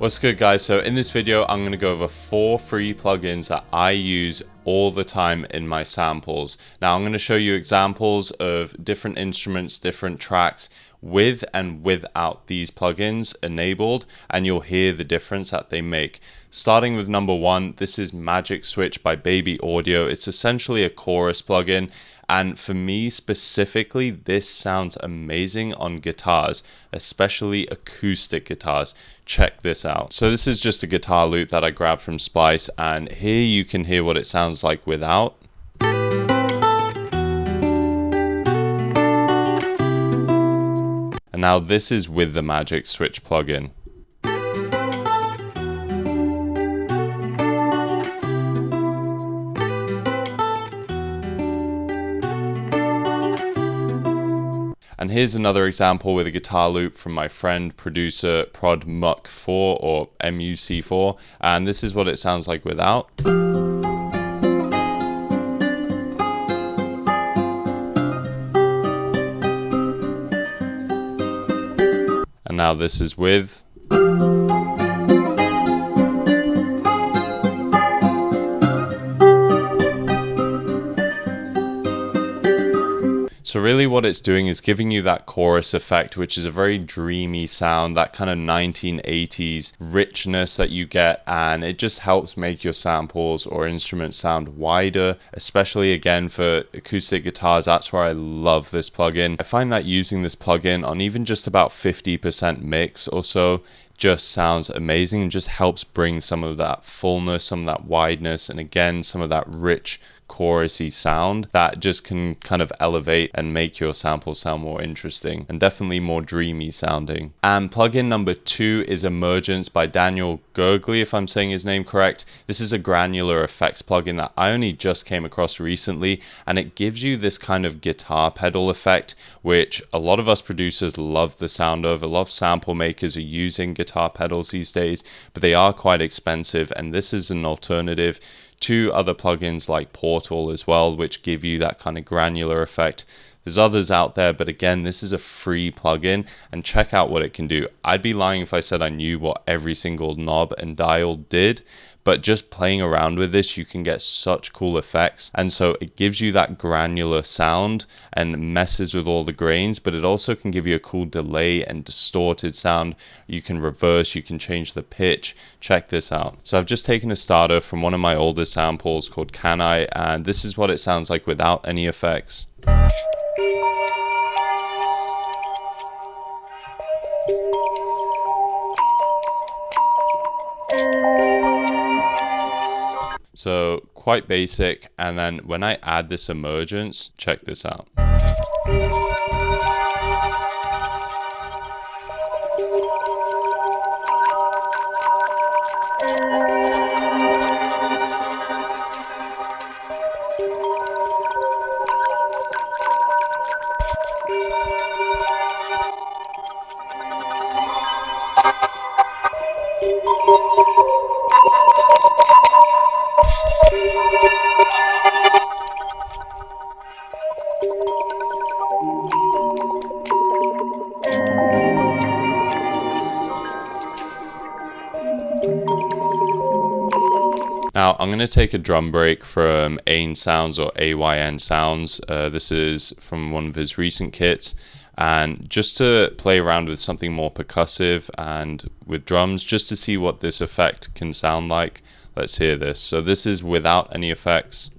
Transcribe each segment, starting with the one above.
What's good, guys? So in this video I'm going to go over 4 free plugins that I use all the time in my samples. Now I'm going to show you examples of different instruments, different tracks with and without these plugins enabled, and you'll hear the difference that they make. Starting with number 1, this is Magic Switch by Baby Audio. It's essentially a chorus plugin, and for me specifically, this sounds amazing on guitars, especially acoustic guitars. Check this out. So this is just a guitar loop that I grabbed from Splice, and here you can hear what it sounds like without. And now this is with the Magic Switch plugin. And here's another example with a guitar loop from my friend producer Prod Muck4 or MUC4, and this is what it sounds like without. And now this is with. So really what it's doing is giving you that chorus effect, which is a very dreamy sound, that kind of 1980s richness that you get, and it just helps make your samples or instruments sound wider, especially again for acoustic guitars. That's where I love this plugin. I find that using this plugin on even just about 50% mix or so just sounds amazing and just helps bring some of that fullness, some of that wideness, and again some of that rich chorusy sound that just can kind of elevate and make your sample sound more interesting and definitely more dreamy sounding. And plugin number 2 is Emergance by Daniel Gurgley, if I'm saying his name correct. This is a granular effects plugin that I only just came across recently, and it gives you this kind of guitar pedal effect, which a lot of us producers love the sound of. A lot of sample makers are using guitar pedals these days, but they are quite expensive, and this is an alternative to other plugins like Portal as well, which give you that kind of granular effect. There's others out there, but again, this is a free plugin, and check out what it can do. I'd be lying if I said I knew what every single knob and dial did, but just playing around with this, you can get such cool effects. And so it gives you that granular sound and messes with all the grains, but it also can give you a cool delay and distorted sound. You can reverse, you can change the pitch. Check this out. So I've just taken a starter from one of my older samples called Can I, and this is what it sounds like without any effects. So quite basic, and then when I add this emergence, check this out. Now I'm going to take a drum break from Ain Sounds or AYN Sounds. This is from one of his recent kits, and just to play around with something more percussive and with drums, just to see what this effect can sound like. Let's hear this. So this is without any effects.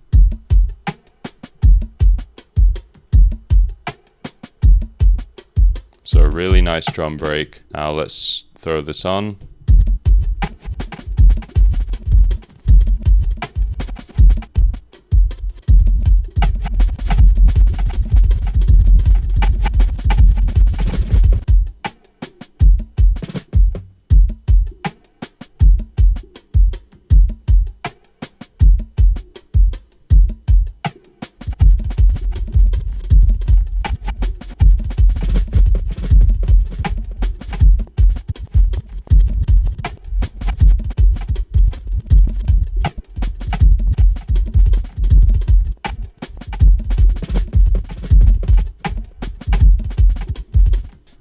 So a really nice drum break. Now let's throw this on.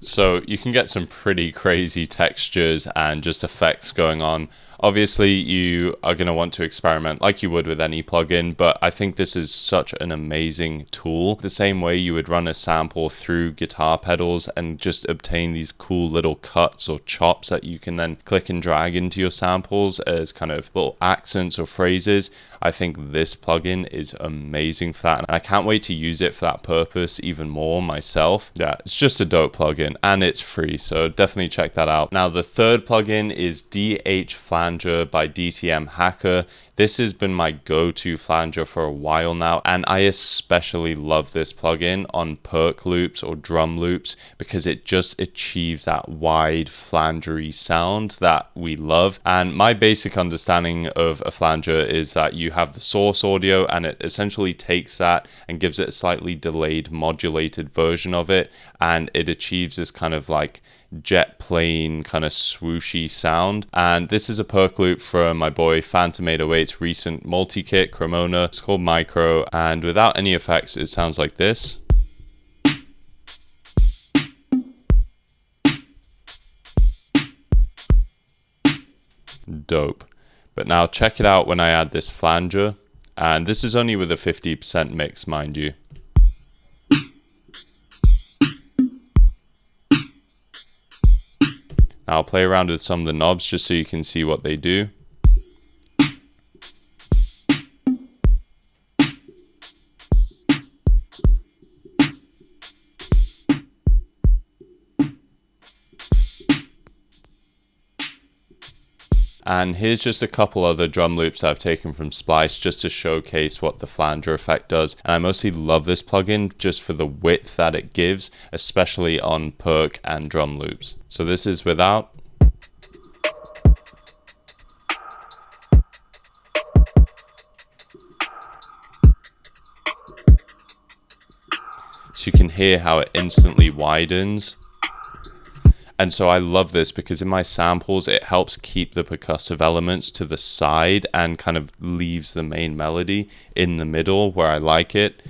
So you can get some pretty crazy textures and just effects going on. Obviously, you are going to want to experiment like you would with any plugin, but I think this is such an amazing tool. The same way you would run a sample through guitar pedals and just obtain these cool little cuts or chops that you can then click and drag into your samples as kind of little accents or phrases. I think this plugin is amazing for that, and I can't wait to use it for that purpose even more myself. Yeah, it's just a dope plugin and it's free, so definitely check that out. Now, the third plugin is DH-FLANGER by DTM Hacker. This has been my go-to flanger for a while now, and I especially love this plugin on perc loops or drum loops because it just achieves that wide flangery sound that we love. And my basic understanding of a flanger is that you have the source audio and it essentially takes that and gives it a slightly delayed modulated version of it, and it achieves this kind of like jet plane kind of swooshy sound. And this is a perc loop from my boy Phantom808's recent multi-kit Cremona. It's called Micro, and without any effects it sounds like this. Dope. But now check it out when I add this flanger, and this is only with a 50% mix, mind you. Now I'll play around with some of the knobs just so you can see what they do. And here's just a couple other drum loops I've taken from Splice just to showcase what the flanger effect does. And I mostly love this plugin just for the width that it gives, especially on perc and drum loops. So this is without. So you can hear how it instantly widens. And so I love this because in my samples, it helps keep the percussive elements to the side and kind of leaves the main melody in the middle where I like it.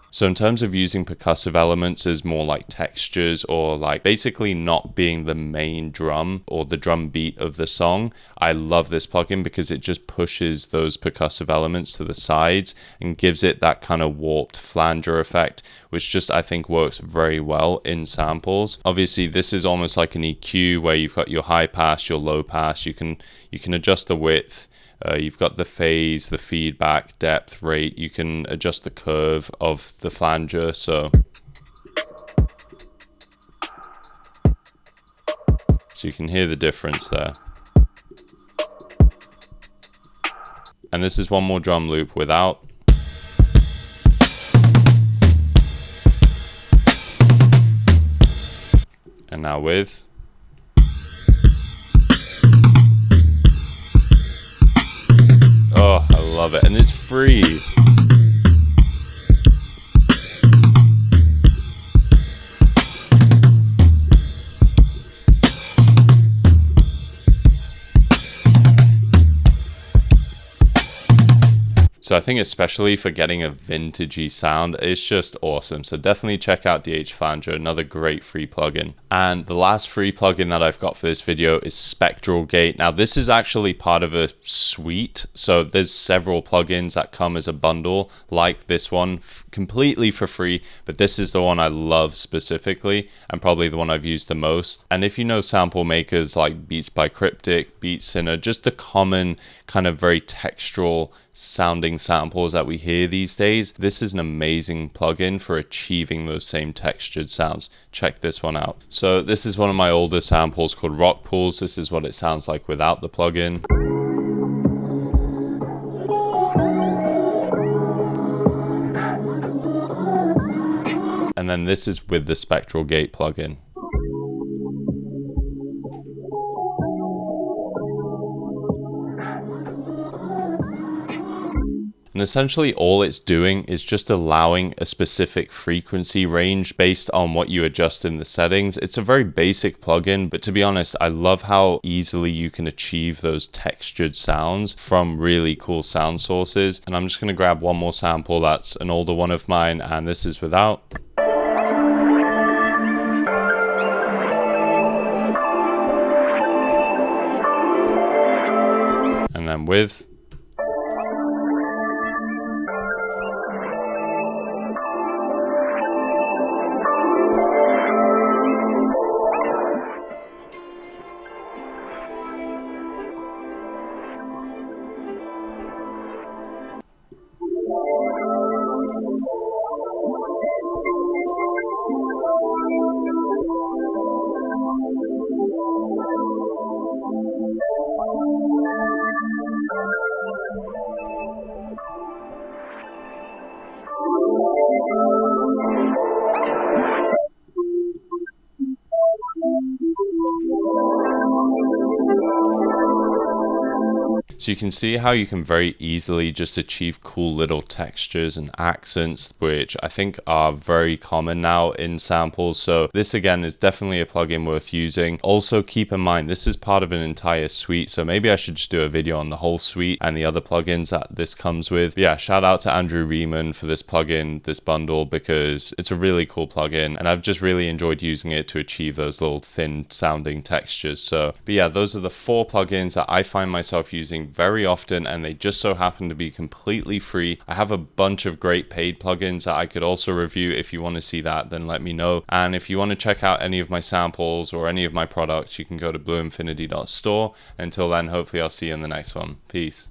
So in terms of using percussive elements as more like textures or like basically not being the main drum or the drum beat of the song, I love this plugin because it just pushes those percussive elements to the sides and gives it that kind of warped flanger effect, which just I think works very well in samples. Obviously this is almost like an EQ where you've got your high pass, your low pass, you can adjust the width. You've got the phase, the feedback, depth, rate. You can adjust the curve of the flanger. So you can hear the difference there. And this is one more drum loop without. And now with. Oh, I love it. And it's free. So I think especially for getting a vintagey sound, it's just awesome. So definitely check out DH-FLANGER, another great free plugin. And the last free plugin that I've got for this video is SPECTRAL Gate. Now this is actually part of a suite. So there's several plugins that come as a bundle like this one completely for free, but this is the one I love specifically and probably the one I've used the most. And if you know sample makers like Beats by Cryptic, Beat Sinner, just the common kind of very textural sounding samples that we hear these days, this is an amazing plugin for achieving those same textured sounds. Check this one out. So this is one of my older samples called Rock Pools. This is what it sounds like without the plugin. And then this is with the SPECTRAL Gate plugin. And essentially all it's doing is just allowing a specific frequency range based on what you adjust in the settings. It's a very basic plugin, but to be honest, I love how easily you can achieve those textured sounds from really cool sound sources. And I'm just going to grab one more sample that's an older one of mine, and this is without. time with. So you can see how you can very easily just achieve cool little textures and accents, which I think are very common now in samples. So this again is definitely a plugin worth using. Also keep in mind, this is part of an entire suite. So maybe I should just do a video on the whole suite and the other plugins that this comes with. But yeah, shout out to Andrew Riemann for this plugin, this bundle, because it's a really cool plugin. And I've just really enjoyed using it to achieve those little thin sounding textures. So, but yeah, those are the 4 plugins that I find myself using very often, and they just so happen to be completely free. I have a bunch of great paid plugins that I could also review. If you want to see that, then let me know. And if you want to check out any of my samples or any of my products, you can go to blueinfinity.store. Until then, hopefully I'll see you in the next one. Peace.